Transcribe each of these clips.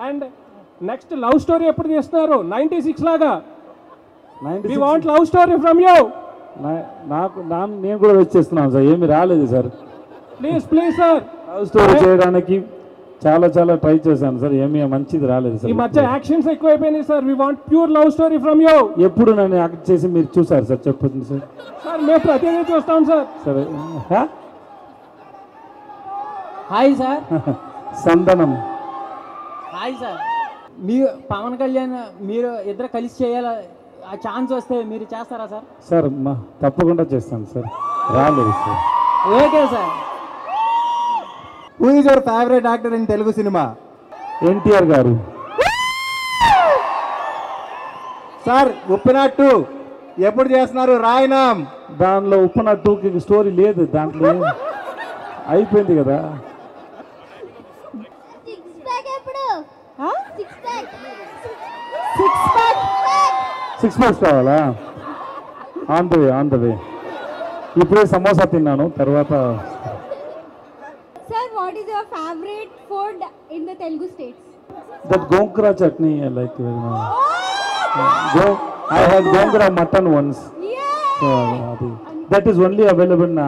And next love story ఎప్పుడు తీస్తున్నారు? 96 లాగా we want love story from you. నేను కూడా వచ్చేస్తున్నాను సార్, ఏమి రాలేదు sir. Please please sir, love story చేయడానికి చాలా చాలా ట్రై చేశాను సార్, ఏమీ మంచిది రాలేదు సార్. ఈ మధ్య యాక్షన్స్ ఎక్కువైపోయినాయి sir. We want pure love story from you. ఎప్పుడు నన్ను యాక్ట్ చేసి మీరు చూసారు సార్? చెప్పండి సార్. సార్ మేము ప్రతిదీ చూస్తాం సార్. సరే. Hi sir. సందనం. Hi sir. మీరు పవన్ కళ్యాణ్ మీరు ఇద్దరు కలిసి చేయాల ఆ ఛాన్స్ వస్తే మీరు చేస్తారా సార్? సార్ తప్పకుండా చేస్తాను సార్, రాలేదు sir. Okay sir. Who is your favourite actor in Telugu cinema? NTR గారు. సార్ ఉప్పినట్టు ఎప్పుడు చేస్తున్నారు? రాయనాం. దానిలో ఉప్పన 2కి స్టోరీ లేదు, దాంట్లో అయిపోయింది కదా. సిక్స్ ప్యాక్స్ కావాలా? On the way. ఇప్పుడే సమోసా తిన్నాను, తర్వాత. Sir, what is your favorite food in the Telugu states? That gongura chutney I like very much. I had gongura mutton once. Yeah. So, that is only available in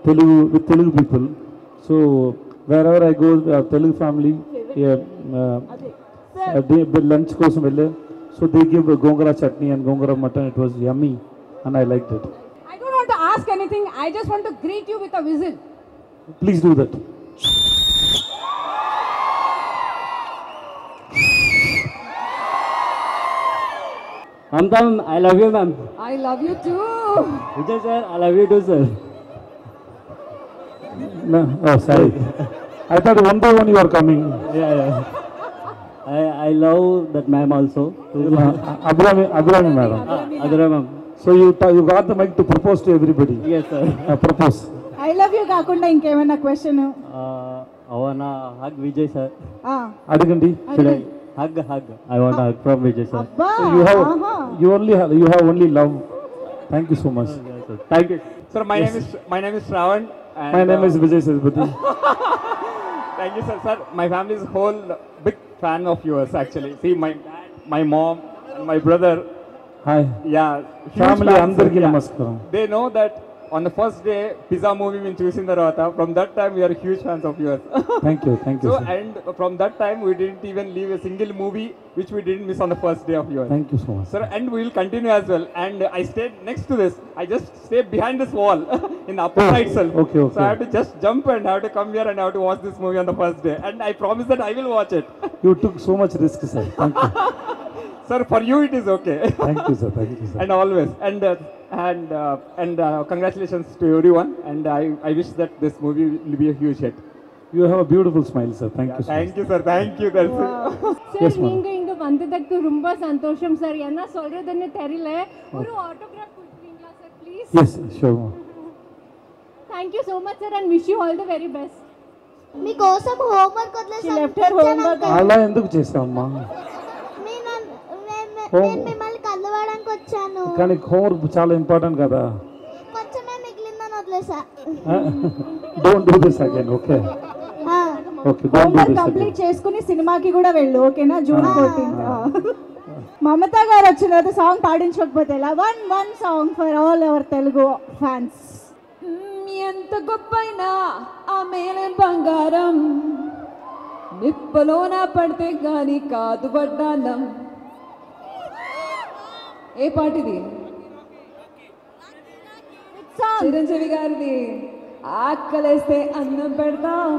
Telugu with Telugu people. So wherever I go, Telugu family, lunch kosam velle. So they give gongura chutney and gongura mutton. It was yummy and I liked it. I don't want to ask anything. I just want to greet you with a whistle. Please do that. Antan, I love you, ma'am. I love you too. Vijay sir, I love you too, sir. No, oh sorry. I thought one by one you are coming. Yeah. I love that ma'am also. Abhrami madam. Adura ma'am. So you got the mic to propose to everybody. Yes, sir. Propose. I love you కాకుండా ఇంకేమైనా question? I wanna hug Vijay sir. అడగండి. Should I hug? I want a hug from Vijay sir. అబ్బా. So you have only love. Thank you so much. Yes, sir. Thank you. Sir, my name is Shravan. And, My name is Vijay Sesbati. Thank you, sir. Sir, my family is whole big fan of yours. Actually, see my dad, my mom, and my brother. Hi. Yeah, huge Family fans, అందరికీ sir. Yeah. నమస్కారం. They know that on the first day pizza movie we choosing the Rata. From that time we are huge fans of yours. Thank you. So Sir. and from that time we didn't even leave a single movie which we didn't miss on the first day of yours. Thank you so much. Sir, and we will continue as well. And I stayed next to this. I just stayed behind this wall in the upper right itself. Okay. So I have to just jump and I have to come here and I have to watch this movie on the first day. And I promise that I will watch it. You took so much risk, sir. Thank you. Sir, for you it is okay. Thank you, sir. And always. And congratulations to everyone. And I wish that this movie will be a huge hit. You have a beautiful smile, sir. Thank you so much. Thank you, sir. Thank you. That's it. Sir Yes, ma'am. நீங்க இங்க வந்ததுக்கு ரொம்ப சந்தோஷம் sir. என்ன சொல்றதுன்னு தெரியல. ஒரு autograph கொடுப்பீங்களா sir please? Yes, sure. Thank you so much sir and wish you all the very best. మీకోసం homework She left her homework. అలా ఎందుకు చేసావమ్మా? నేను మిమ్మల్ని కలవడానికి వచ్చాను. కానీ హోంవర్క్ చాలా ఇంపార్టెంట్ కదా. కొంచెమే మిగిలిందని వదిలేసా. Don't do this again, okay? Okay, don't do homework this complete again. చేసుకుని సినిమాకి కూడా వెళ్ళు, ఓకేనా? June 14th. మమతా గారు వచ్చిన సాంగ్ పాడించకపోతే ఎలా? One song for all our Telugu fans. ఎంత గొప్పైనా ఆ మేలే బంగారం, నిప్పలోన పడితే గాని కాదు వడ్డానం. ఏ పాటిది? చిరంజీవి గారిది. ఆకలేస్తే అన్నం పెడతాం,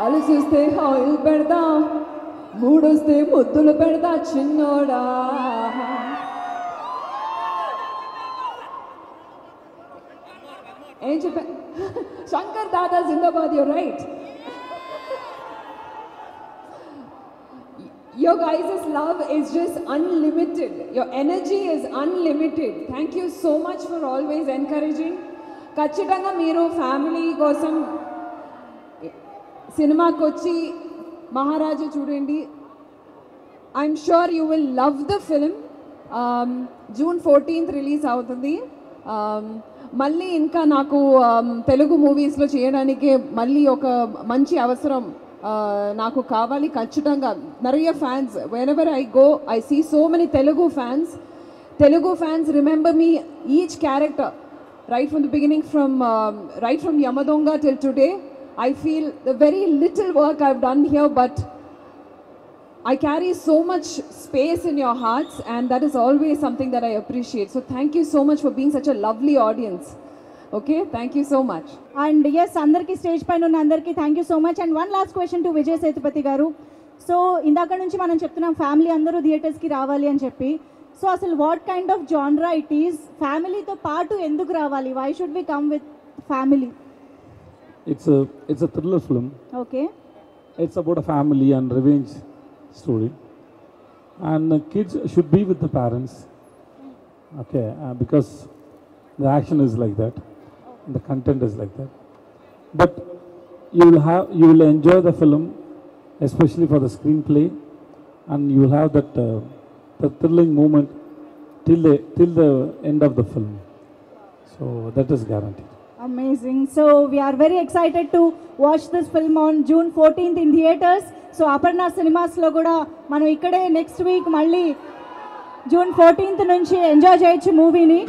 అలసిస్తే ఆయిల్ పెడతాం, మూడొస్తే ముద్దులు పెడతా చిన్నోడా. ఏం చెప్పా? Shankar Dada Zindabad. You're right. Your guys' love is just unlimited. Your energy is unlimited. Thank you so much for always encouraging. ఖచ్చితంగా మీరు ఫ్యామిలీ కోసం సినిమాకి వచ్చి మహారాజా చూడండి. I'm sure you will love the film. June 14th release అవుతుంది. మళ్ళీ ఇంకా నాకు తెలుగు మూవీస్లో చేయడానికి మళ్ళీ ఒక మంచి అవసరం నాకు కావాలి ఖచ్చితంగా நிறைய fans whenever I go I see so many Telugu fans remember me each character right from the beginning right from Yamadonga till today. I feel the very little work I've done here, but I carry so much space in your hearts, and that is always something that I appreciate. So thank you so much for being such a lovely audience. Okay, thank you so much. And yes అందరికీ stage పైన ఉన్న అందరికీ thank you so much. And one last question to Vijay Sethupathi garu. So ఇందాక నుంచి మనం చెప్తున్నాం family అందరూ థియేటర్స్కి రావాలి అని చెప్పి. సో అసలు what kind of genre it is, ఫ్యామిలీతో పాటు ఎందుకు రావాలి, why should we come with family? It's a thriller film. Okay. It's about a family and revenge story, and kids should be with the parents. Okay, because the action is like that, and the content is like that. But you will enjoy the film, especially for the screenplay, and you will have that the thrilling moment till the end of the film. So that is guaranteed. Amazing. So we are very excited to watch this film on June 14th in theaters. So Aparna Cinemas lo kuda మనం ఇక్కడే next week మళ్ళీ June 14th నుంచి enjoy చేయొచ్చు మూవీని.